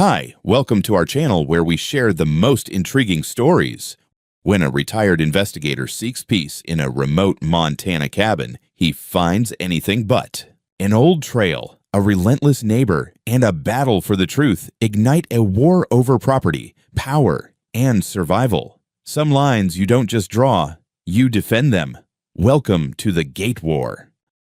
Hi, welcome to our channel where we share the most intriguing stories. When a retired investigator seeks peace in a remote Montana cabin, he finds anything but an old trail, a relentless neighbor, and a battle for the truth ignite a war over property, power, and survival. Some lines you don't just draw, you defend them. Welcome to the Gate War.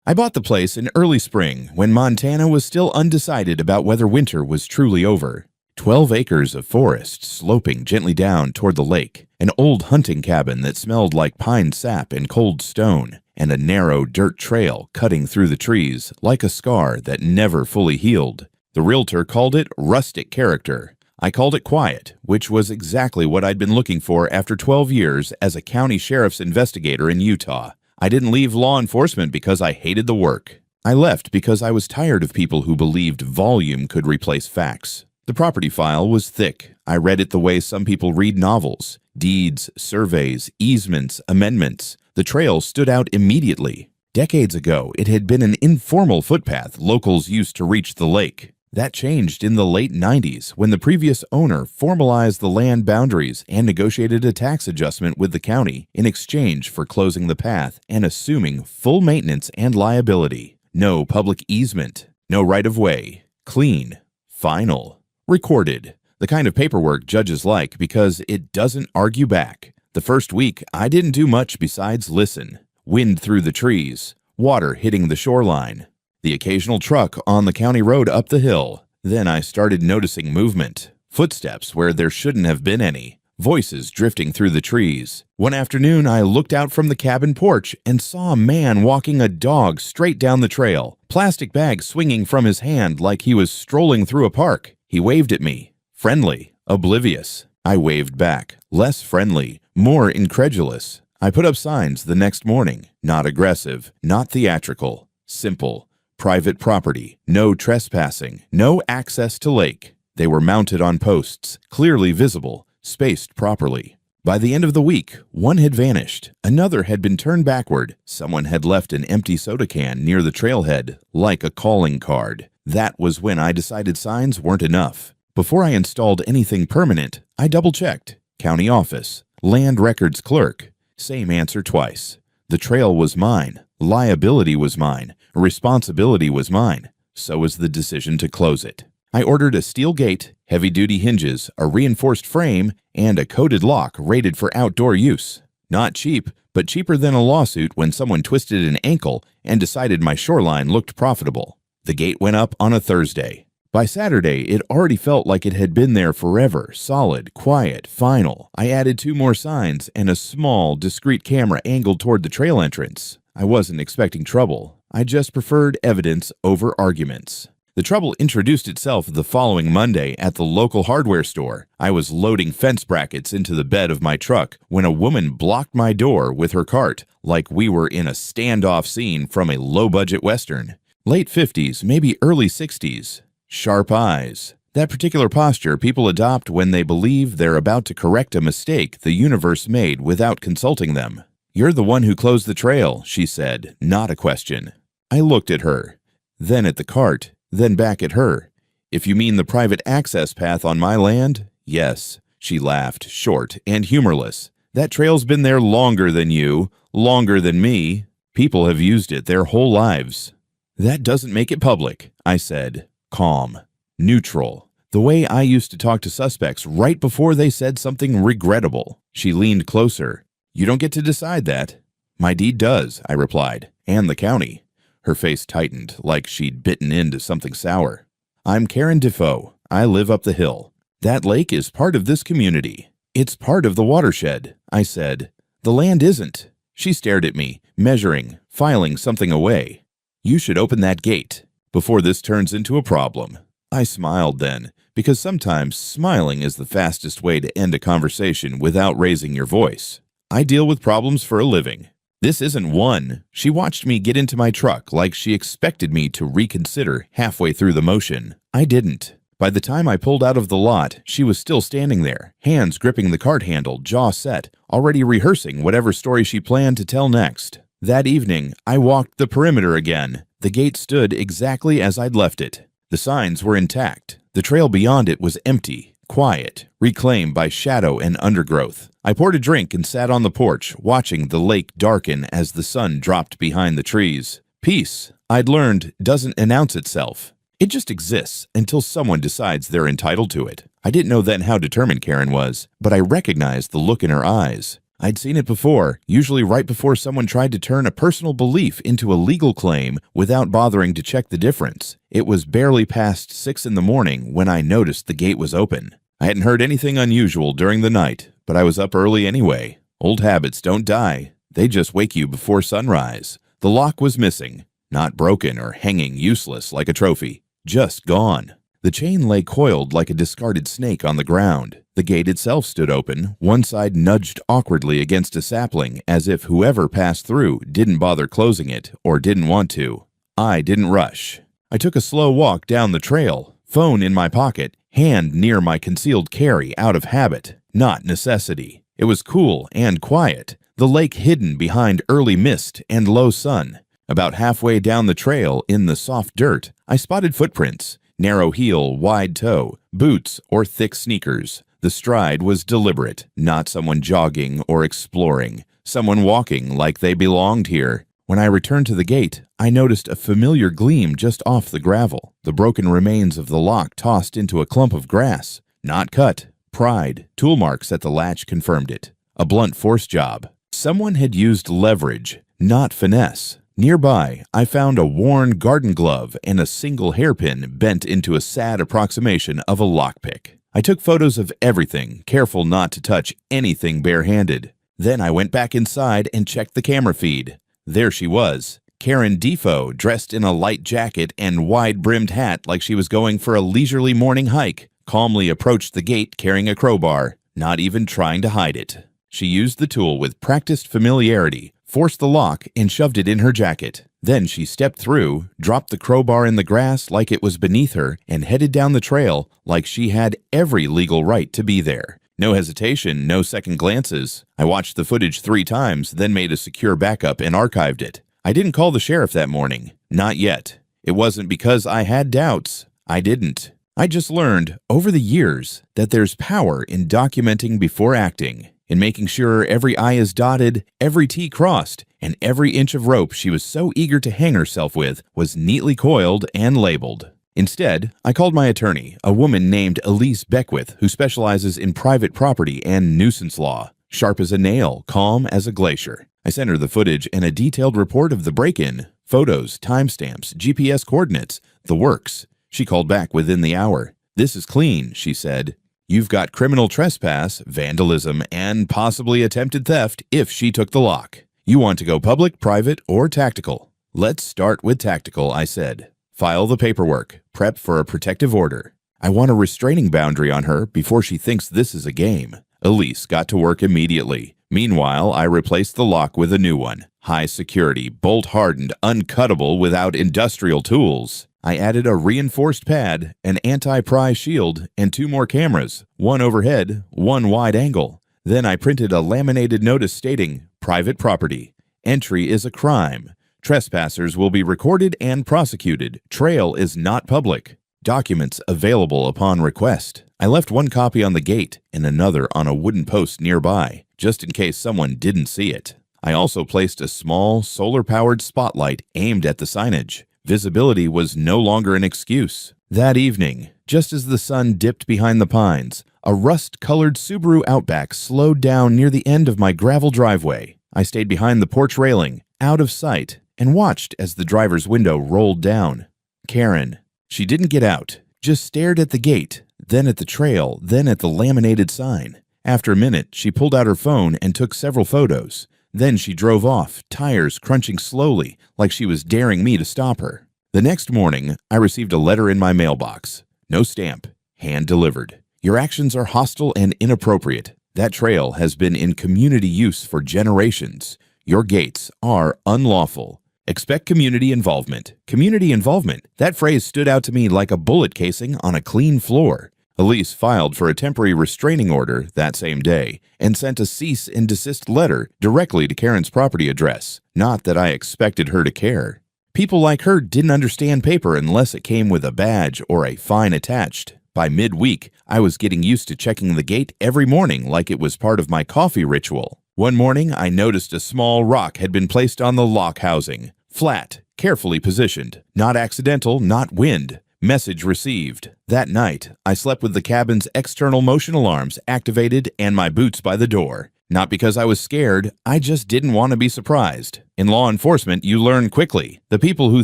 I bought the place in early spring when Montana was still undecided about whether winter was truly over. 12 acres of forest sloping gently down toward the lake, an old hunting cabin that smelled like pine sap and cold stone, and a narrow dirt trail cutting through the trees like a scar that never fully healed. The realtor called it rustic character. I called it quiet, which was exactly what I'd been looking for after 12 years as a county sheriff's investigator in Utah. I didn't leave law enforcement because I hated the work. I left because I was tired of people who believed volume could replace facts. The property file was thick. I read it the way some people read novels. Deeds, surveys, easements, amendments. The trail stood out immediately. Decades ago, it had been an informal footpath locals used to reach the lake. That changed in the late 90s when the previous owner formalized the land boundaries and negotiated a tax adjustment with the county in exchange for closing the path and assuming full maintenance and liability. No public easement, no right-of-way, clean, final, recorded. The kind of paperwork judges like because it doesn't argue back. The first week, I didn't do much besides listen. Wind through the trees, water hitting the shoreline. The occasional truck on the county road up the hill. Then I started noticing movement. Footsteps where there shouldn't have been any. Voices drifting through the trees. One afternoon, I looked out from the cabin porch and saw a man walking a dog straight down the trail. Plastic bag swinging from his hand like he was strolling through a park. He waved at me. Friendly. Oblivious. I waved back. Less friendly. More incredulous. I put up signs the next morning. Not aggressive. Not theatrical. Simple. Private property, no trespassing, no access to lake. They were mounted on posts, clearly visible, spaced properly. By the end of the week, one had vanished. Another had been turned backward. Someone had left an empty soda can near the trailhead, like a calling card. That was when I decided signs weren't enough. Before I installed anything permanent, I double-checked. County office, land records clerk. Same answer twice. The trail was mine. Liability was mine. Responsibility was mine. So was the decision to close it. I ordered a steel gate, heavy-duty hinges, a reinforced frame, and a coded lock rated for outdoor use. Not cheap, but cheaper than a lawsuit when someone twisted an ankle and decided my shoreline looked profitable. The gate went up on a Thursday. By Saturday, it already felt like it had been there forever, solid, quiet, final. I added 2 more signs and a small, discreet camera angled toward the trail entrance. I wasn't expecting trouble. I just preferred evidence over arguments. The trouble introduced itself the following Monday at the local hardware store. I was loading fence brackets into the bed of my truck when a woman blocked my door with her cart, like we were in a standoff scene from a low-budget Western. Late 50s, maybe early 60s. Sharp eyes. That particular posture people adopt when they believe they're about to correct a mistake the universe made without consulting them. "You're the one who closed the trail," she said, not a question. I looked at her, then at the cart, then back at her. "If you mean the private access path on my land, yes." She laughed, short and humorless. "That trail's been there longer than you, longer than me. People have used it their whole lives." "That doesn't make it public," I said, calm, neutral. The way I used to talk to suspects right before they said something regrettable. She leaned closer. "You don't get to decide that." "My deed does," I replied, "and the county." Her face tightened, like she'd bitten into something sour. "I'm Karen Defoe. I live up the hill. That lake is part of this community. It's part of the watershed," I said. "The land isn't." She stared at me, measuring, filing something away. "You should open that gate before this turns into a problem." I smiled then, because sometimes smiling is the fastest way to end a conversation without raising your voice. I deal with problems for a living. This isn't one. She watched me get into my truck like she expected me to reconsider halfway through the motion. I didn't. By the time I pulled out of the lot, she was still standing there, hands gripping the cart handle, jaw set, already rehearsing whatever story she planned to tell next. That evening, I walked the perimeter again. The gate stood exactly as I'd left it. The signs were intact. The trail beyond it was empty, quiet, reclaimed by shadow and undergrowth. I poured a drink and sat on the porch, watching the lake darken as the sun dropped behind the trees. Peace, I'd learned, doesn't announce itself. It just exists until someone decides they're entitled to it. I didn't know then how determined Karen was, but I recognized the look in her eyes. I'd seen it before, usually right before someone tried to turn a personal belief into a legal claim without bothering to check the difference. It was barely past 6 in the morning when I noticed the gate was open. I hadn't heard anything unusual during the night, but I was up early anyway. Old habits don't die. They just wake you before sunrise. The lock was missing, not broken or hanging useless like a trophy. Just gone. The chain lay coiled like a discarded snake on the ground. The gate itself stood open, one side nudged awkwardly against a sapling as if whoever passed through didn't bother closing it or didn't want to. I didn't rush. I took a slow walk down the trail, phone in my pocket, hand near my concealed carry out of habit, not necessity. It was cool and quiet, the lake hidden behind early mist and low sun. About halfway down the trail in the soft dirt, I spotted footprints. Narrow heel, wide toe, boots, or thick sneakers. The stride was deliberate, not someone jogging or exploring, someone walking like they belonged here. When I returned to the gate, I noticed a familiar gleam just off the gravel, the broken remains of the lock tossed into a clump of grass. Not cut, pried, tool marks at the latch confirmed it. A blunt force job. Someone had used leverage, not finesse. Nearby, I found a worn garden glove and a single hairpin bent into a sad approximation of a lockpick. I took photos of everything, careful not to touch anything barehanded. Then I went back inside and checked the camera feed. There she was, Karen Defoe, dressed in a light jacket and wide-brimmed hat like she was going for a leisurely morning hike, calmly approached the gate carrying a crowbar, not even trying to hide it. She used the tool with practiced familiarity, forced the lock, and shoved it in her jacket. Then she stepped through, dropped the crowbar in the grass like it was beneath her, and headed down the trail like she had every legal right to be there. No hesitation, no second glances. I watched the footage 3 times, then made a secure backup and archived it. I didn't call the sheriff that morning. Not yet. It wasn't because I had doubts. I didn't. I just learned, over the years, that there's power in documenting before acting, in making sure every I is dotted, every T crossed, and every inch of rope she was so eager to hang herself with was neatly coiled and labeled. Instead, I called my attorney, a woman named Elise Beckwith, who specializes in private property and nuisance law. Sharp as a nail, calm as a glacier. I sent her the footage and a detailed report of the break-in, photos, timestamps, GPS coordinates, the works. She called back within the hour. "This is clean," she said. "You've got criminal trespass, vandalism, and possibly attempted theft if she took the lock. You want to go public, private, or tactical?" "Let's start with tactical," I said. "File the paperwork. Prep for a protective order. I want a restraining boundary on her before she thinks this is a game." Elise got to work immediately. Meanwhile, I replaced the lock with a new one. High security, bolt-hardened, uncuttable without industrial tools. I added a reinforced pad, an anti-pry shield, and 2 more cameras, one overhead, one wide angle. Then I printed a laminated notice stating, "Private property. Entry is a crime. Trespassers will be recorded and prosecuted. Trail is not public. Documents available upon request." I left 1 copy on the gate and another on a wooden post nearby, just in case someone didn't see it. I also placed a small, solar-powered spotlight aimed at the signage. Visibility was no longer an excuse. That evening, just as the sun dipped behind the pines, a rust-colored Subaru Outback slowed down near the end of my gravel driveway. I stayed behind the porch railing, out of sight, and watched as the driver's window rolled down. Karen. She didn't get out, just stared at the gate, then at the trail, then at the laminated sign. After a minute, she pulled out her phone and took several photos. Then she drove off, tires crunching slowly, like she was daring me to stop her. The next morning, I received a letter in my mailbox. No stamp, hand-delivered. "Your actions are hostile and inappropriate. That trail has been in community use for generations. Your gates are unlawful. Expect community involvement." Community involvement? That phrase stood out to me like a bullet casing on a clean floor. Elise filed for a temporary restraining order that same day and sent a cease and desist letter directly to Karen's property address. Not that I expected her to care. People like her didn't understand paper unless it came with a badge or a fine attached. By midweek, I was getting used to checking the gate every morning like it was part of my coffee ritual. One morning, I noticed a small rock had been placed on the lock housing. Flat, carefully positioned. Not accidental, not wind. Message received. That night, I slept with the cabin's external motion alarms activated and my boots by the door. Not because I was scared, I just didn't want to be surprised. In law enforcement, you learn quickly. The people who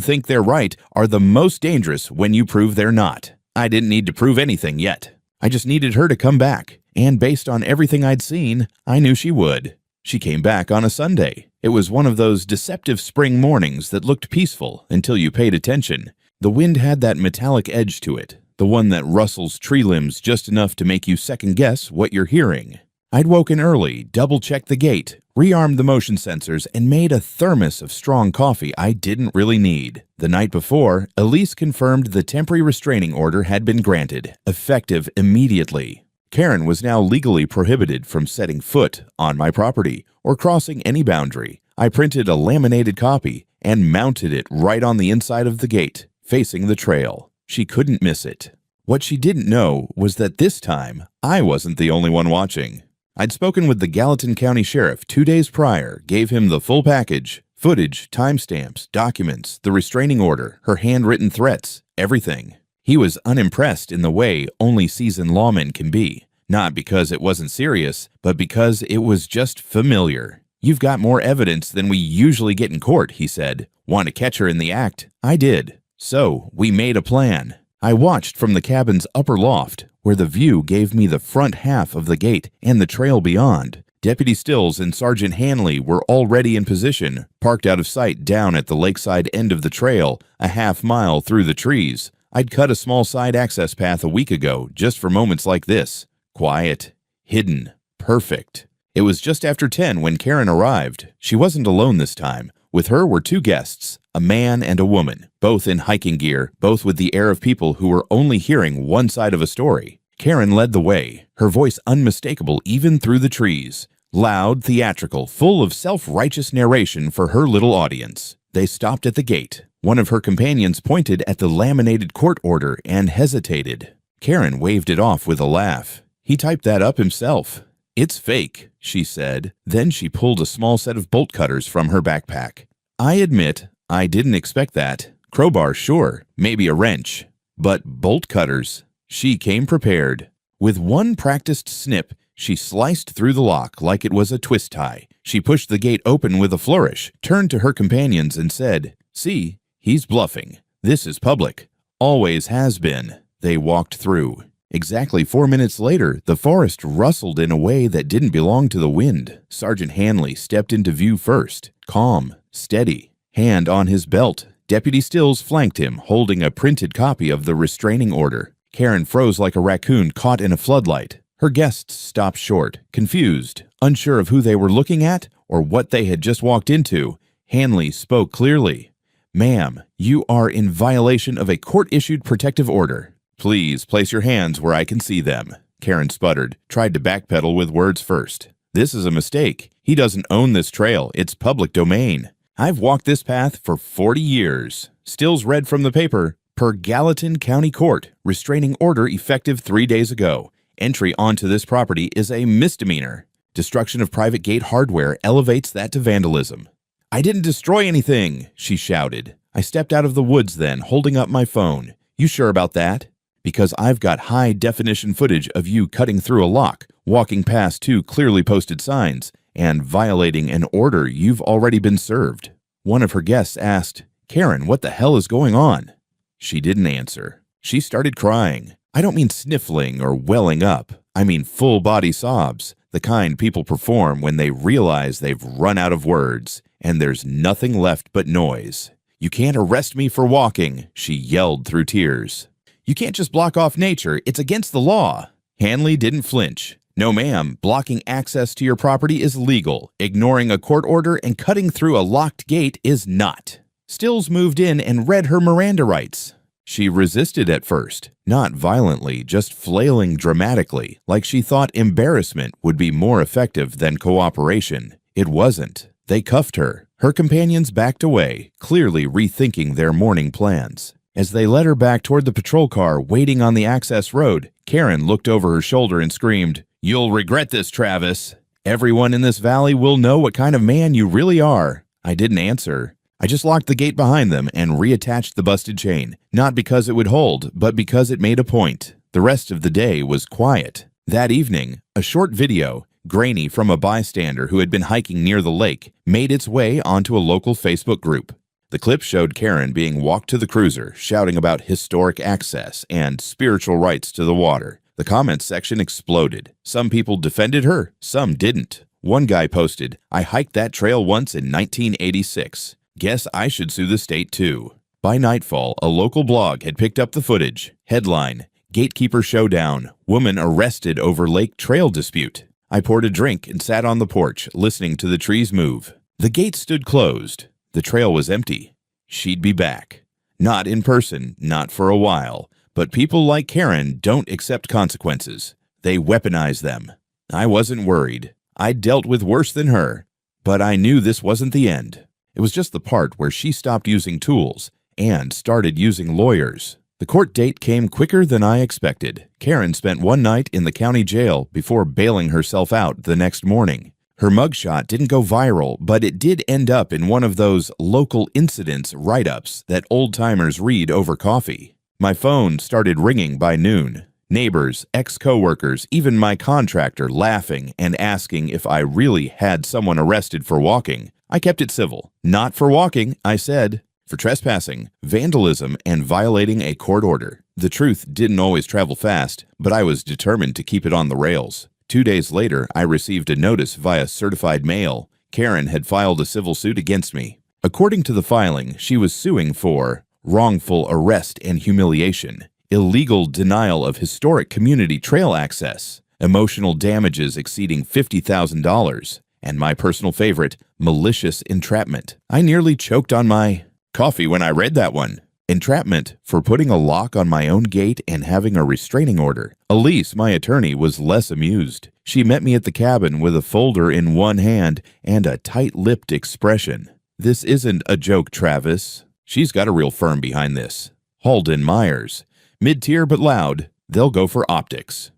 think they're right are the most dangerous when you prove they're not. I didn't need to prove anything yet. I just needed her to come back. And based on everything I'd seen, I knew she would. She came back on a Sunday. It was one of those deceptive spring mornings that looked peaceful until you paid attention. The wind had that metallic edge to it, the one that rustles tree limbs just enough to make you second-guess what you're hearing. I'd woken early, double-checked the gate, rearmed the motion sensors, and made a thermos of strong coffee I didn't really need. The night before, Elise confirmed the temporary restraining order had been granted, effective immediately. Karen was now legally prohibited from setting foot on my property or crossing any boundary. I printed a laminated copy and mounted it right on the inside of the gate, facing the trail. She couldn't miss it. What she didn't know was that this time, I wasn't the only one watching. I'd spoken with the Gallatin County Sheriff 2 days prior, gave him the full package, footage, timestamps, documents, the restraining order, her handwritten threats, everything. He was unimpressed in the way only seasoned lawmen can be, not because it wasn't serious, but because it was just familiar. "You've got more evidence than we usually get in court," he said. "Want to catch her in the act?" I did. So, we made a plan. I watched from the cabin's upper loft, where the view gave me the front half of the gate and the trail beyond. Deputy Stills and Sergeant Hanley were already in position, parked out of sight down at the lakeside end of the trail, a half-mile through the trees. I'd cut a small side access path a week ago just for moments like this. Quiet, hidden, perfect. It was just after 10 when Karen arrived. She wasn't alone this time. With her were 2 guests, a man and a woman, both in hiking gear, both with the air of people who were only hearing one side of a story. Karen led the way, her voice unmistakable even through the trees. Loud, theatrical, full of self-righteous narration for her little audience. They stopped at the gate. One of her companions pointed at the laminated court order and hesitated. Karen waved it off with a laugh. "He typed that up himself." "It's fake," she said. Then she pulled a small set of bolt cutters from her backpack. I admit, I didn't expect that. Crowbar, sure, maybe a wrench. But bolt cutters? She came prepared. With one practiced snip, she sliced through the lock like it was a twist tie. She pushed the gate open with a flourish, turned to her companions and said, "See, he's bluffing. This is public. Always has been." They walked through. Exactly 4 minutes later, the forest rustled in a way that didn't belong to the wind. Sergeant Hanley stepped into view first, calm, steady, hand on his belt. Deputy Stills flanked him, holding a printed copy of the restraining order. Karen froze like a raccoon caught in a floodlight. Her guests stopped short, confused, unsure of who they were looking at or what they had just walked into. Hanley spoke clearly. "Ma'am, you are in violation of a court-issued protective order. Please place your hands where I can see them." Karen sputtered, tried to backpedal with words first. "This is a mistake. He doesn't own this trail. It's public domain. I've walked this path for 40 years. Stills read from the paper, "Per Gallatin County Court, restraining order effective 3 days ago. Entry onto this property is a misdemeanor. Destruction of private gate hardware elevates that to vandalism." "I didn't destroy anything," she shouted. I stepped out of the woods then, holding up my phone. "You sure about that?" "Because I've got high-definition footage of you cutting through a lock, walking past 2 clearly posted signs, and violating an order you've already been served." One of her guests asked, "Karen, what the hell is going on?" She didn't answer. She started crying. I don't mean sniffling or welling up. I mean full-body sobs, the kind people perform when they realize they've run out of words, and there's nothing left but noise. "You can't arrest me for walking," she yelled through tears. "You can't just block off nature. It's against the law." Hanley didn't flinch. "No, ma'am. Blocking access to your property is legal. Ignoring a court order and cutting through a locked gate is not." Stills moved in and read her Miranda rights. She resisted at first, not violently, just flailing dramatically, like she thought embarrassment would be more effective than cooperation. It wasn't. They cuffed her. Her companions backed away, clearly rethinking their morning plans. As they led her back toward the patrol car waiting on the access road, Karen looked over her shoulder and screamed, "You'll regret this, Travis. Everyone in this valley will know what kind of man you really are." I didn't answer. I just locked the gate behind them and reattached the busted chain, not because it would hold, but because it made a point. The rest of the day was quiet. That evening, a short video, grainy from a bystander who had been hiking near the lake, made its way onto a local Facebook group. The clip showed Karen being walked to the cruiser, shouting about historic access and spiritual rights to the water. The comments section exploded. Some people defended her, some didn't. One guy posted, "I hiked that trail once in 1986. Guess I should sue the state too." By nightfall, a local blog had picked up the footage. Headline, "Gatekeeper Showdown. Woman arrested over lake trail dispute." I poured a drink and sat on the porch, listening to the trees move. The gate stood closed. The trail was empty. She'd be back. Not in person, not for a while. But people like Karen don't accept consequences. They weaponize them. I wasn't worried. I'd dealt with worse than her. But I knew this wasn't the end. It was just the part where she stopped using tools and started using lawyers. The court date came quicker than I expected. Karen spent one night in the county jail before bailing herself out the next morning. Her mugshot didn't go viral, but it did end up in one of those local incidents write-ups that old-timers read over coffee. My phone started ringing by noon. Neighbors, ex-coworkers, even my contractor laughing and asking if I really had someone arrested for walking. I kept it civil. Not for walking, I said. For trespassing, vandalism, and violating a court order. The truth didn't always travel fast, but I was determined to keep it on the rails. 2 days later, I received a notice via certified mail. Karen had filed a civil suit against me. According to the filing, she was suing for wrongful arrest and humiliation, illegal denial of historic community trail access, emotional damages exceeding $50,000, and my personal favorite, malicious entrapment. I nearly choked on my coffee when I read that one. Entrapment for putting a lock on my own gate and having a restraining order. Elise, my attorney, was less amused. She met me at the cabin with a folder in one hand and a tight-lipped expression. "This isn't a joke, Travis." She's got a real firm behind this. Halden Myers. Mid-tier but loud. They'll go for optics.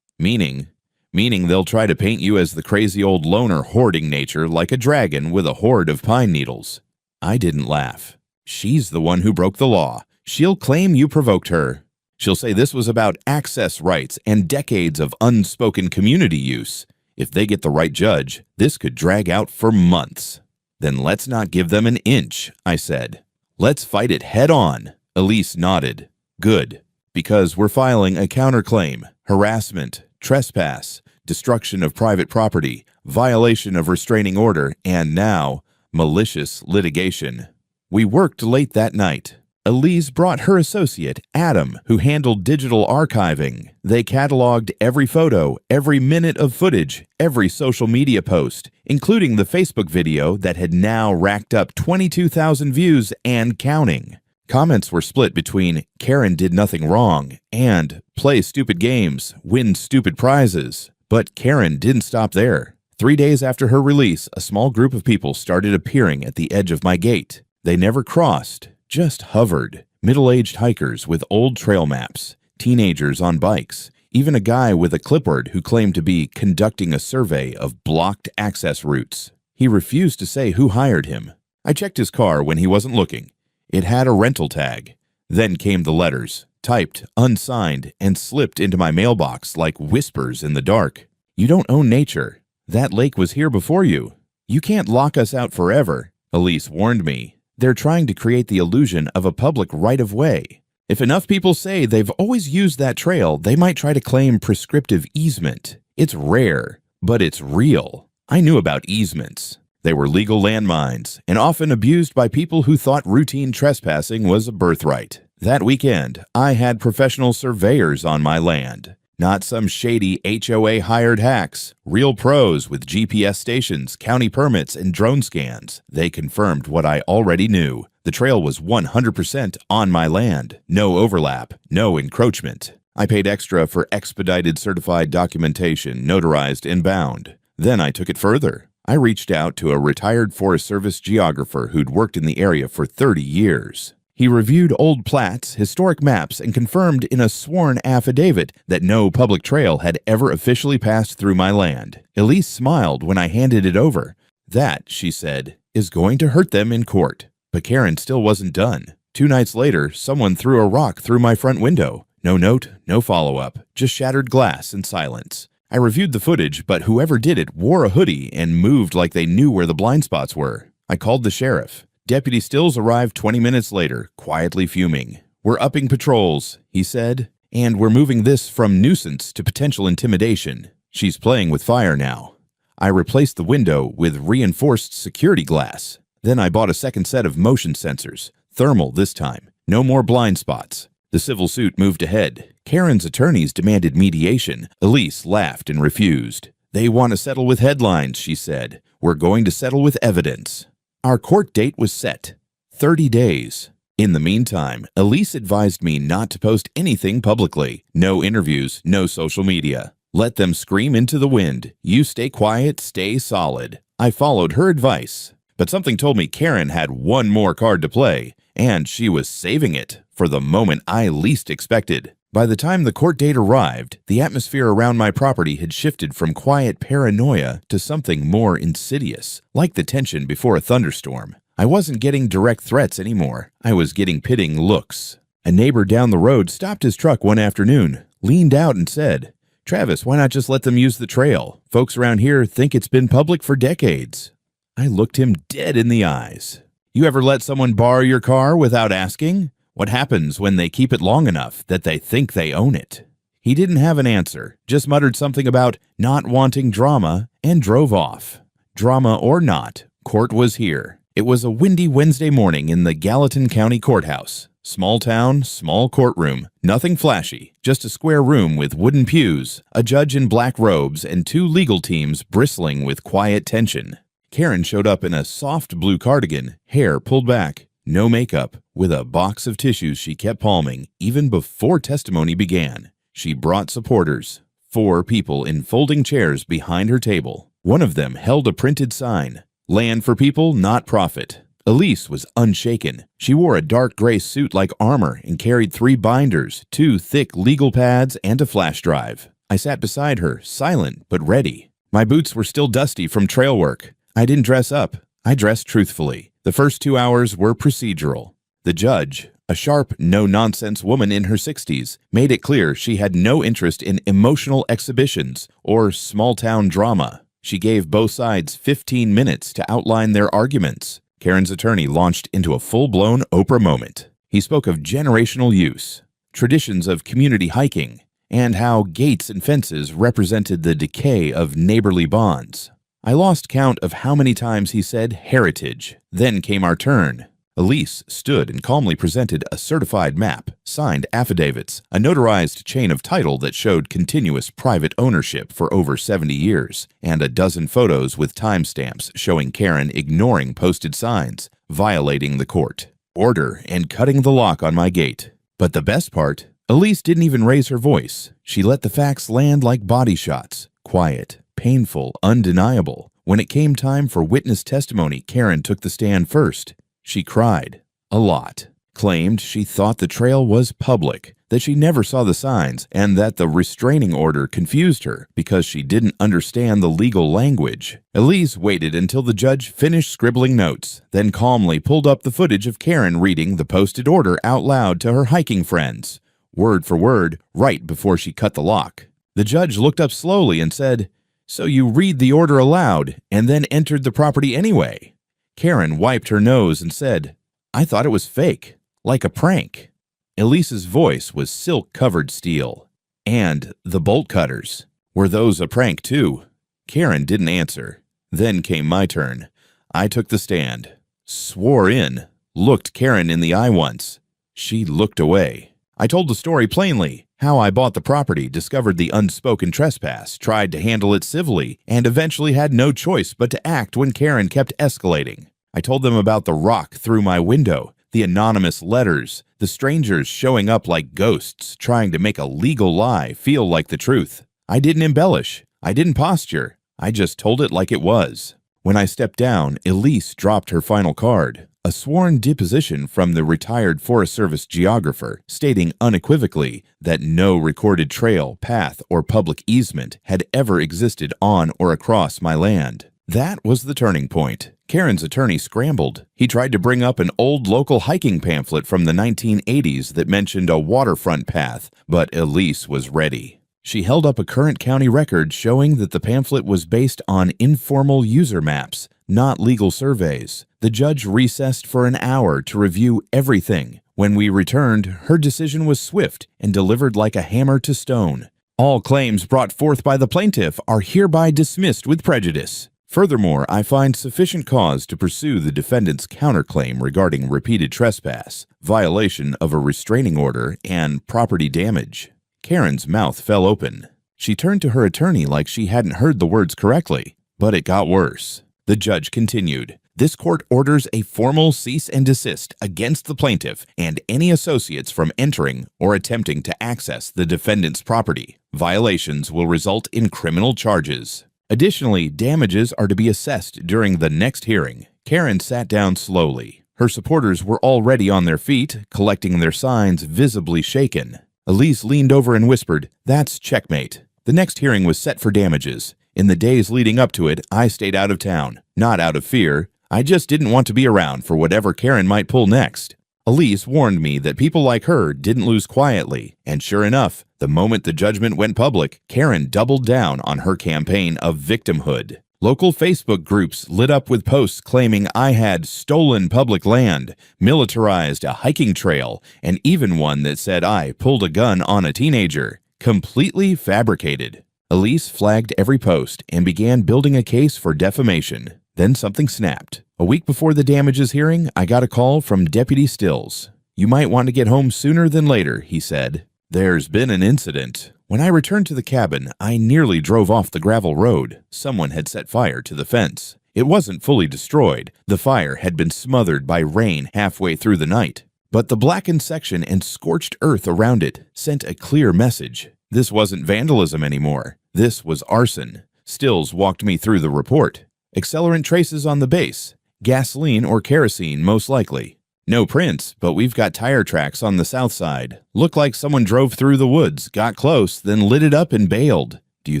Meaning they'll try to paint you as the crazy old loner hoarding nature like a dragon with a hoard of pine needles. I didn't laugh. She's the one who broke the law. She'll claim you provoked her. She'll say this was about access rights and decades of unspoken community use. If they get the right judge, this could drag out for months. Then let's not give them an inch, I said. Let's fight it head on. Elise nodded. Good, because we're filing a counterclaim, harassment, trespass, destruction of private property, violation of restraining order, and now, malicious litigation. We worked late that night. Elise brought her associate, Adam, who handled digital archiving. They cataloged every photo, every minute of footage, every social media post, including the Facebook video that had now racked up 22,000 views and counting. Comments were split between "Karen did nothing wrong" and "play stupid games, win stupid prizes." But Karen didn't stop there. 3 days after her release, a small group of people started appearing at the edge of my gate. They never crossed, just hovered. Middle-aged hikers with old trail maps, teenagers on bikes, even a guy with a clipboard who claimed to be conducting a survey of blocked access routes. He refused to say who hired him. I checked his car when he wasn't looking. It had a rental tag. Then came the letters, typed, unsigned, and slipped into my mailbox like whispers in the dark. "You don't own nature. That lake was here before you. You can't lock us out forever," Elise warned me. They're trying to create the illusion of a public right-of-way. If enough people say they've always used that trail, they might try to claim prescriptive easement. It's rare, but it's real. I knew about easements. They were legal landmines, and often abused by people who thought routine trespassing was a birthright. That weekend, I had professional surveyors on my land. Not some shady HOA-hired hacks. Real pros with GPS stations, county permits, and drone scans. They confirmed what I already knew. The trail was 100% on my land. No overlap, no encroachment. I paid extra for expedited certified documentation, notarized and bound. Then I took it further. I reached out to a retired Forest Service geographer who'd worked in the area for 30 years. He reviewed old plats, historic maps, and confirmed in a sworn affidavit that no public trail had ever officially passed through my land. Elise smiled when I handed it over. That, she said, is going to hurt them in court. But Karen still wasn't done. 2 nights later, someone threw a rock through my front window. No note, no follow-up, just shattered glass and silence. I reviewed the footage, but whoever did it wore a hoodie and moved like they knew where the blind spots were. I called the sheriff. Deputy Stills arrived 20 minutes later, quietly fuming. "We're upping patrols," he said, "and we're moving this from nuisance to potential intimidation. She's playing with fire now." I replaced the window with reinforced security glass. Then I bought a second set of motion sensors, thermal this time. No more blind spots. The civil suit moved ahead. Karen's attorneys demanded mediation. Elise laughed and refused. "They want to settle with headlines," she said. "We're going to settle with evidence." Our court date was set. 30 days. In the meantime, Elise advised me not to post anything publicly. No interviews, no social media. Let them scream into the wind. You stay quiet, stay solid. I followed her advice. But something told me Karen had one more card to play, and she was saving it for the moment I least expected. By the time the court date arrived, the atmosphere around my property had shifted from quiet paranoia to something more insidious, like the tension before a thunderstorm. I wasn't getting direct threats anymore. I was getting pitting looks. A neighbor down the road stopped his truck one afternoon, leaned out and said, "Travis, why not just let them use the trail? Folks around here think it's been public for decades." I looked him dead in the eyes. "You ever let someone borrow your car without asking? What happens when they keep it long enough that they think they own it?" He didn't have an answer, just muttered something about not wanting drama and drove off. Drama or not, court was here. It was a windy Wednesday morning in the Gallatin County Courthouse. Small town, small courtroom, nothing flashy, just a square room with wooden pews, a judge in black robes, and 2 legal teams bristling with quiet tension. Karen showed up in a soft blue cardigan, hair pulled back, no makeup, with a box of tissues she kept palming even before testimony began. She brought supporters, 4 people in folding chairs behind her table. One of them held a printed sign, "Land for people, not profit." Elise was unshaken. She wore a dark gray suit like armor and carried 3 binders, 2 thick legal pads, and a flash drive. I sat beside her, silent but ready. My boots were still dusty from trail work. I didn't dress up. I dressed truthfully. The first 2 hours were procedural. The judge, a sharp, no-nonsense woman in her 60s, made it clear she had no interest in emotional exhibitions or small-town drama. She gave both sides 15 minutes to outline their arguments. Karen's attorney launched into a full-blown Oprah moment. He spoke of generational use, traditions of community hiking, and how gates and fences represented the decay of neighborly bonds. I lost count of how many times he said heritage. Then came our turn. Elise stood and calmly presented a certified map, signed affidavits, a notarized chain of title that showed continuous private ownership for over 70 years, and a dozen photos with timestamps showing Karen ignoring posted signs, violating the court order, and cutting the lock on my gate. But the best part, Elise didn't even raise her voice. She let the facts land like body shots, quiet, painful, undeniable. When it came time for witness testimony, Karen took the stand first. She cried. A lot. Claimed she thought the trail was public, that she never saw the signs, and that the restraining order confused her because she didn't understand the legal language. Elise waited until the judge finished scribbling notes, then calmly pulled up the footage of Karen reading the posted order out loud to her hiking friends, word for word, right before she cut the lock. The judge looked up slowly and said, "So you read the order aloud and then entered the property anyway?" Karen wiped her nose and said, "I thought it was fake, like a prank." Elise's voice was silk-covered steel. "And the bolt cutters, were those a prank too?" Karen didn't answer. Then came my turn. I took the stand, swore in, looked Karen in the eye once. She looked away. I told the story plainly. How I bought the property, discovered the unspoken trespass, tried to handle it civilly, and eventually had no choice but to act when Karen kept escalating. I told them about the rock through my window, the anonymous letters, the strangers showing up like ghosts, trying to make a legal lie feel like the truth. I didn't embellish. I didn't posture. I just told it like it was. When I stepped down, Elise dropped her final card. a sworn deposition from the retired Forest Service geographer stating unequivocally that no recorded trail, path, or public easement had ever existed on or across my land. That was the turning point. Karen's attorney scrambled. He tried to bring up an old local hiking pamphlet from the 1980s that mentioned a waterfront path, but Elise was ready. She held up a current county record showing that the pamphlet was based on informal user maps, not legal surveys. The judge recessed for an hour to review everything. When we returned, her decision was swift and delivered like a hammer to stone. All claims brought forth by the plaintiff are hereby dismissed with prejudice. Furthermore, I find sufficient cause to pursue the defendant's counterclaim regarding repeated trespass, violation of a restraining order, and property damage. Karen's mouth fell open. She turned to her attorney like she hadn't heard the words correctly. But it got worse. The judge continued, "This court orders a formal cease and desist against the plaintiff and any associates from entering or attempting to access the defendant's property. Violations will result in criminal charges. Additionally, damages are to be assessed during the next hearing." Karen sat down slowly. Her supporters were already on their feet, collecting their signs, visibly shaken. Elise leaned over and whispered, "That's checkmate." The next hearing was set for damages. In the days leading up to it, I stayed out of town. Not out of fear. I just didn't want to be around for whatever Karen might pull next. Elise warned me that people like her didn't lose quietly, and sure enough, the moment the judgment went public, Karen doubled down on her campaign of victimhood. Local Facebook groups lit up with posts claiming I had stolen public land, militarized a hiking trail, and even one that said I pulled a gun on a teenager. Completely fabricated. Elise flagged every post and began building a case for defamation. Then something snapped. A week before the damages hearing, I got a call from Deputy Stills. "You might want to get home sooner than later," he said. "There's been an incident." When I returned to the cabin, I nearly drove off the gravel road. Someone had set fire to the fence. It wasn't fully destroyed. The fire had been smothered by rain halfway through the night. But the blackened section and scorched earth around it sent a clear message. This wasn't vandalism anymore. This was arson. Stills walked me through the report. Accelerant traces on the base. Gasoline or kerosene, most likely. No prints, but we've got tire tracks on the south side. Looked like someone drove through the woods, got close, then lit it up and bailed. "Do you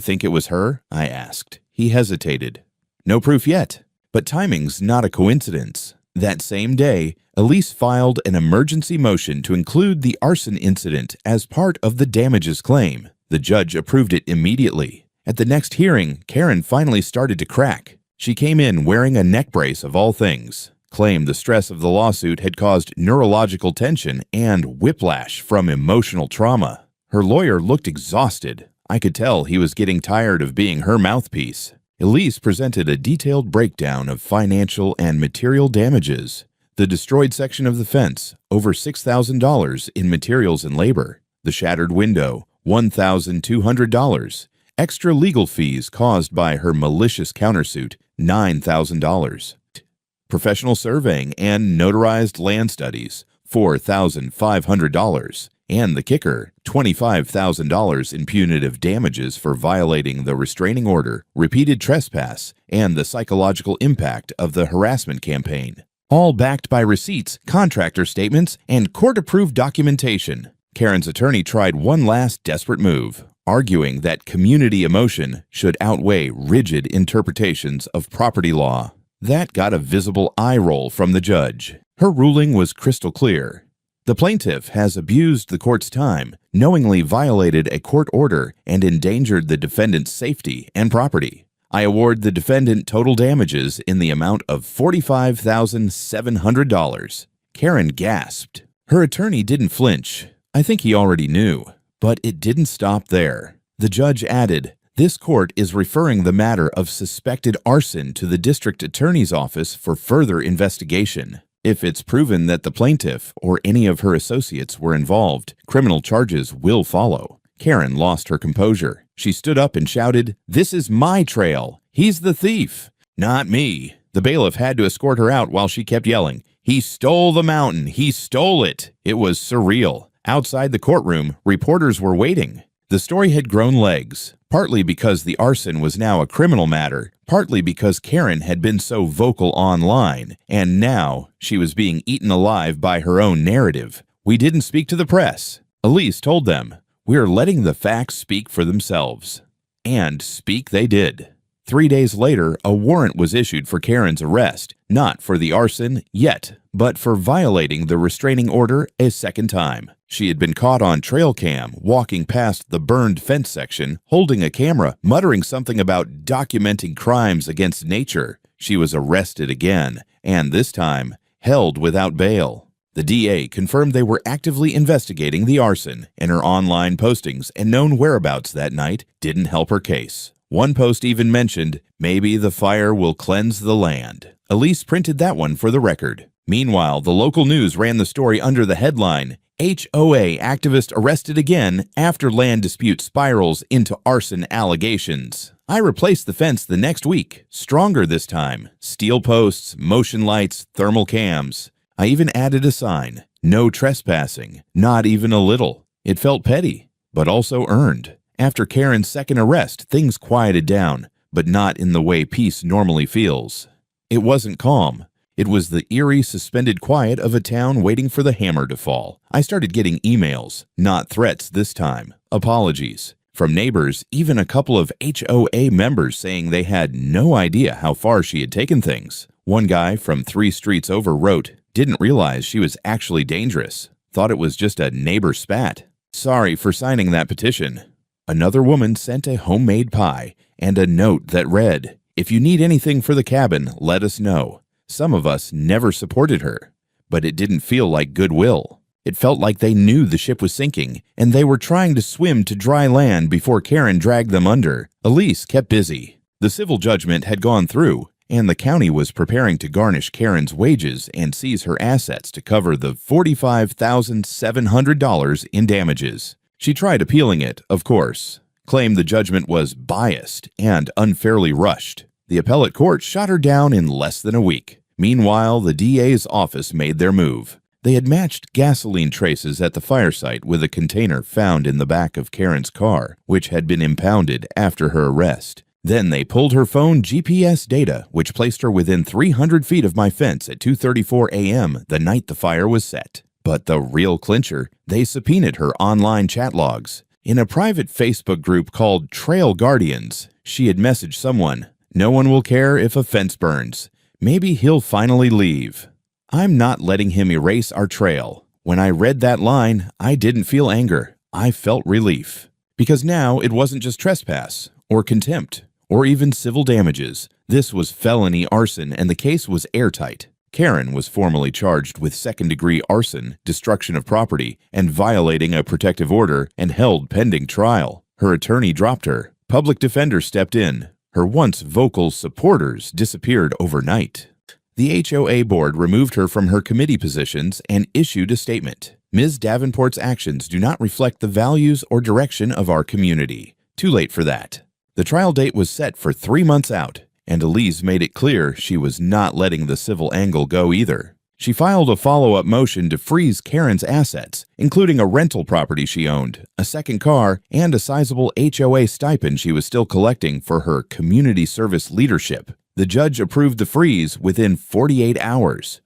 think it was her?" I asked. He hesitated. "No proof yet. But timing's not a coincidence." That same day, Elise filed an emergency motion to include the arson incident as part of the damages claim. The judge approved it immediately. At the next hearing, Karen finally started to crack. She came in wearing a neck brace of all things. Claimed the stress of the lawsuit had caused neurological tension and whiplash from emotional trauma. Her lawyer looked exhausted. I could tell he was getting tired of being her mouthpiece. Elise presented a detailed breakdown of financial and material damages. The destroyed section of the fence, over $6,000 in materials and labor. The shattered window, $1,200. Extra legal fees caused by her malicious countersuit, $9,000. Professional surveying and notarized land studies, $4,500. And the kicker, $25,000 in punitive damages for violating the restraining order, repeated trespass, and the psychological impact of the harassment campaign. All backed by receipts, contractor statements, and court-approved documentation. Karen's attorney tried one last desperate move, arguing that community emotion should outweigh rigid interpretations of property law. That got a visible eye roll from the judge. Her ruling was crystal clear. The plaintiff has abused the court's time, knowingly violated a court order, and endangered the defendant's safety and property. I award the defendant total damages in the amount of $45,700. Karen gasped. Her attorney didn't flinch. I think he already knew. But it didn't stop there. The judge added, "This court is referring the matter of suspected arson to the district attorney's office for further investigation. If it's proven that the plaintiff or any of her associates were involved, criminal charges will follow." Karen lost her composure. She stood up and shouted, "This is my trail. He's the thief." "Not me." The bailiff had to escort her out while she kept yelling, "He stole the mountain. He stole it." It was surreal. Outside the courtroom, reporters were waiting. The story had grown legs. Partly because the arson was now a criminal matter, partly because Karen had been so vocal online, and now she was being eaten alive by her own narrative. We didn't speak to the press. Elise told them, "We're letting the facts speak for themselves." And speak they did. 3 days later, a warrant was issued for Karen's arrest, not for the arson yet, but for violating the restraining order a second time. She had been caught on trail cam walking past the burned fence section, holding a camera, muttering something about documenting crimes against nature. She was arrested again, and this time, held without bail. The DA confirmed they were actively investigating the arson, and her online postings and known whereabouts that night didn't help her case. One post even mentioned, "Maybe the fire will cleanse the land." Elise printed that one for the record. Meanwhile, the local news ran the story under the headline, "HOA activist arrested again after land dispute spirals into arson allegations." I replaced the fence the next week, stronger this time. Steel posts, motion lights, thermal cams. I even added a sign, "No trespassing," not even a little. It felt petty, but also earned. After Karen's second arrest, things quieted down, but not in the way peace normally feels. It wasn't calm. It was the eerie, suspended quiet of a town waiting for the hammer to fall. I started getting emails, not threats this time, apologies. From neighbors, even a couple of HOA members saying they had no idea how far she had taken things. One guy from 3 streets over wrote, "Didn't realize she was actually dangerous. Thought it was just a neighbor spat. Sorry for signing that petition." Another woman sent a homemade pie and a note that read, "If you need anything for the cabin, let us know." Some of us never supported her, but it didn't feel like goodwill. It felt like they knew the ship was sinking, and they were trying to swim to dry land before Karen dragged them under. Elise kept busy. The civil judgment had gone through, and the county was preparing to garnish Karen's wages and seize her assets to cover the $45,700 in damages. She tried appealing it, of course, claimed the judgment was biased and unfairly rushed. The appellate court shot her down in less than a week. Meanwhile, the DA's office made their move. They had matched gasoline traces at the fire site with a container found in the back of Karen's car, which had been impounded after her arrest. Then they pulled her phone GPS data, which placed her within 300 feet of my fence at 2:34 a.m. the night the fire was set. But the real clincher, they subpoenaed her online chat logs. In a private Facebook group called Trail Guardians, she had messaged someone, "No one will care if a fence burns. Maybe he'll finally leave. I'm not letting him erase our trail." When I read that line, I didn't feel anger. I felt relief. Because now it wasn't just trespass, or contempt, or even civil damages. This was felony arson, and the case was airtight. Karen was formally charged with second-degree arson, destruction of property, and violating a protective order, and held pending trial. Her attorney dropped her. Public defender stepped in. Her once vocal supporters disappeared overnight. The HOA board removed her from her committee positions and issued a statement. Ms. Davenport's actions do not reflect the values or direction of our community. Too late for that. The trial date was set for 3 months out, and Elise made it clear she was not letting the civil angle go either. She filed a follow-up motion to freeze Karen's assets, including a rental property she owned, a second car, and a sizable HOA stipend she was still collecting for her community service leadership. The judge approved the freeze within 48 hours.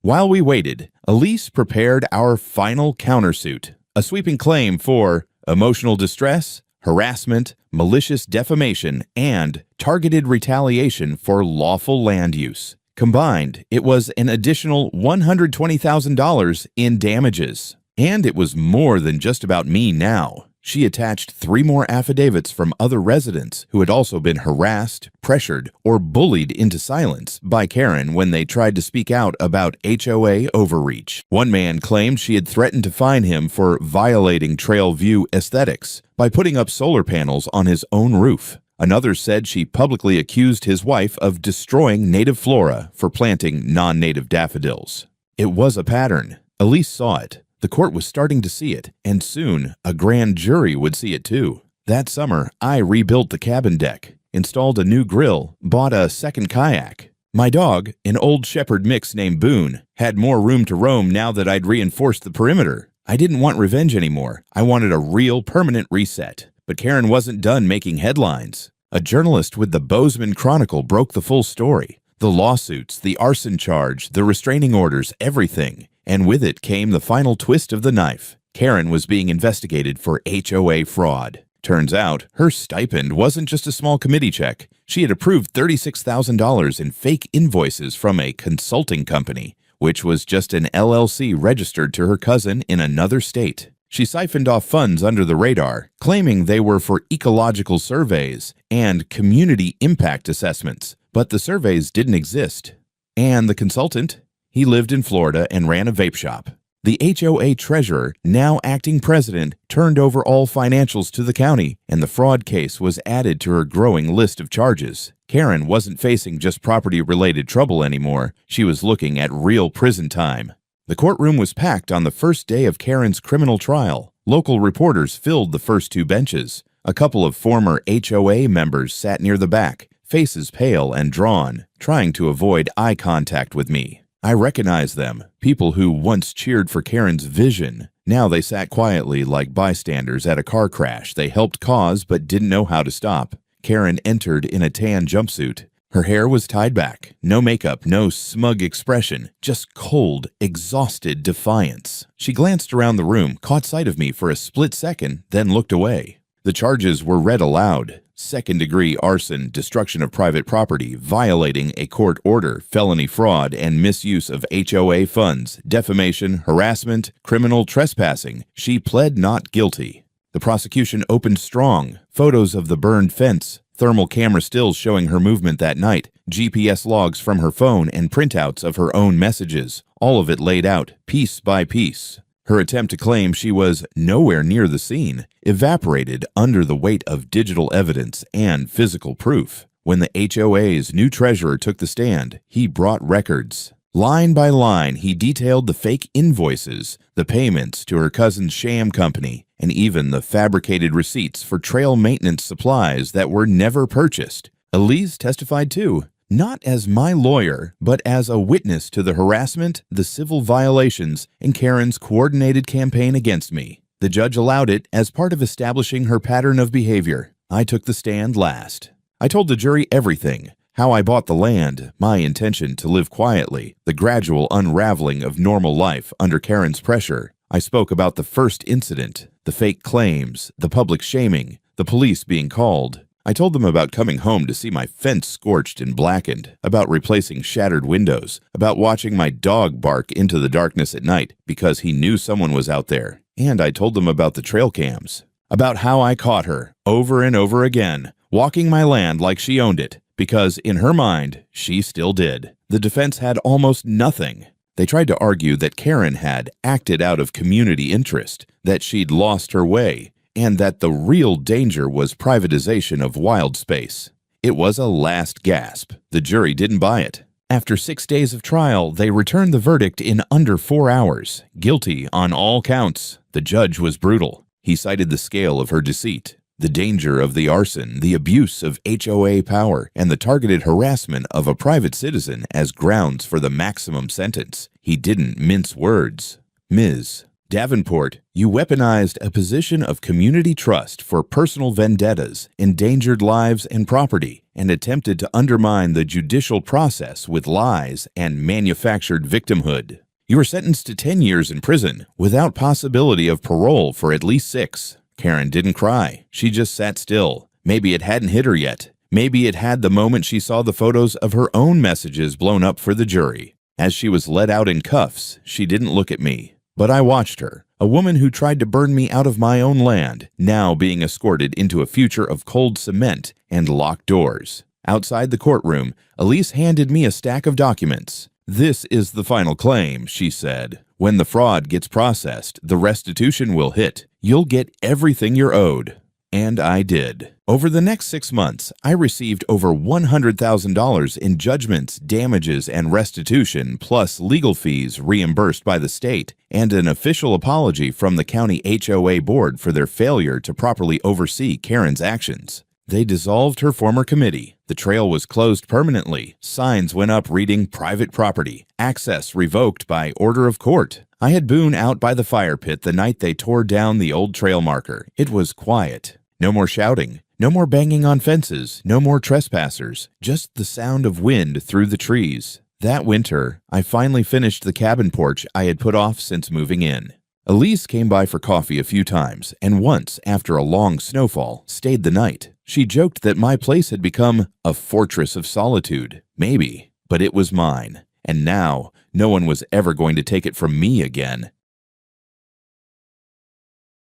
While we waited, Elise prepared our final countersuit, a sweeping claim for emotional distress, harassment, malicious defamation, and targeted retaliation for lawful land use. Combined, it was an additional $120,000 in damages. And it was more than just about me now. She attached 3 more affidavits from other residents who had also been harassed, pressured, or bullied into silence by Karen when they tried to speak out about HOA overreach. One man claimed she had threatened to fine him for violating trail view aesthetics by putting up solar panels on his own roof. Another said she publicly accused his wife of destroying native flora for planting non-native daffodils. It was a pattern. Elise saw it. The court was starting to see it, and soon a grand jury would see it too. That summer, I rebuilt the cabin deck, installed a new grill, bought a second kayak. My dog, an old shepherd mix named Boone, had more room to roam now that I'd reinforced the perimeter. I didn't want revenge anymore. I wanted a real permanent reset. But Karen wasn't done making headlines. A journalist with the Bozeman Chronicle broke the full story. The lawsuits, the arson charge, the restraining orders, everything. And with it came the final twist of the knife. Karen was being investigated for HOA fraud. Turns out, her stipend wasn't just a small committee check. She had approved $36,000 in fake invoices from a consulting company, which was just an LLC registered to her cousin in another state. She siphoned off funds under the radar, claiming they were for ecological surveys and community impact assessments, but the surveys didn't exist. And the consultant? He lived in Florida and ran a vape shop. The HOA treasurer, now acting president, turned over all financials to the county, and the fraud case was added to her growing list of charges. Karen wasn't facing just property-related trouble anymore. She was looking at real prison time. The courtroom was packed on the first day of Karen's criminal trial. Local reporters filled the first two benches. A couple of former HOA members sat near the back, faces pale and drawn, trying to avoid eye contact with me. I recognized them, people who once cheered for Karen's vision. Now they sat quietly like bystanders at a car crash they helped cause but didn't know how to stop. Karen entered in a tan jumpsuit. Her hair was tied back, no makeup, no smug expression, just cold, exhausted defiance. She glanced around the room, caught sight of me for a split second, then looked away. The charges were read aloud. Second-degree arson, destruction of private property, violating a court order, felony fraud, and misuse of HOA funds, defamation, harassment, criminal trespassing. She pled not guilty. The prosecution opened strong. Photos of the burned fence, thermal camera stills showing her movement that night, GPS logs from her phone, and printouts of her own messages, all of it laid out, piece by piece. Her attempt to claim she was nowhere near the scene evaporated under the weight of digital evidence and physical proof. When the HOA's new treasurer took the stand, he brought records. Line by line, he detailed the fake invoices, the payments to her cousin's sham company, and even the fabricated receipts for trail maintenance supplies that were never purchased. Elise testified too. Not as my lawyer, but as a witness to the harassment, the civil violations, and Karen's coordinated campaign against me. The judge allowed it as part of establishing her pattern of behavior. I took the stand last. I told the jury everything: how I bought the land, my intention to live quietly, the gradual unraveling of normal life under Karen's pressure. I spoke about the first incident, the fake claims, the public shaming, the police being called. I told them about coming home to see my fence scorched and blackened, about replacing shattered windows, about watching my dog bark into the darkness at night because he knew someone was out there. And I told them about the trail cams, about how I caught her, over and over again, walking my land like she owned it, because in her mind, she still did. The defense had almost nothing. They tried to argue that Karen had acted out of community interest, that she'd lost her way, and that the real danger was privatization of wild space. It was a last gasp. The jury didn't buy it. After 6 days of trial, they returned the verdict in under 4 hours. Guilty on all counts. The judge was brutal. He cited the scale of her deceit, the danger of the arson, the abuse of HOA power, and the targeted harassment of a private citizen as grounds for the maximum sentence. He didn't mince words. Ms. Davenport, you weaponized a position of community trust for personal vendettas, endangered lives and property, and attempted to undermine the judicial process with lies and manufactured victimhood. You were sentenced to 10 years in prison without possibility of parole for at least 6. Karen didn't cry. She just sat still. Maybe it hadn't hit her yet. Maybe it had the moment she saw the photos of her own messages blown up for the jury. As she was led out in cuffs, she didn't look at me. But I watched her, a woman who tried to burn me out of my own land, now being escorted into a future of cold cement and locked doors. Outside the courtroom, Elise handed me a stack of documents. This is the final claim, she said. When the fraud gets processed, the restitution will hit. You'll get everything you're owed. And I did. Over the next 6 months, I received over $100,000 in judgments, damages, and restitution, plus legal fees reimbursed by the state, and an official apology from the county HOA board for their failure to properly oversee Karen's actions. They dissolved her former committee. The trail was closed permanently. Signs went up reading private property. Access revoked by order of court. I had Boone out by the fire pit the night they tore down the old trail marker. It was quiet. No more shouting, no more banging on fences, no more trespassers, just the sound of wind through the trees. That winter, I finally finished the cabin porch I had put off since moving in. Elise came by for coffee a few times, and once, after a long snowfall, stayed the night. She joked that my place had become a fortress of solitude. Maybe, but it was mine. And now, no one was ever going to take it from me again.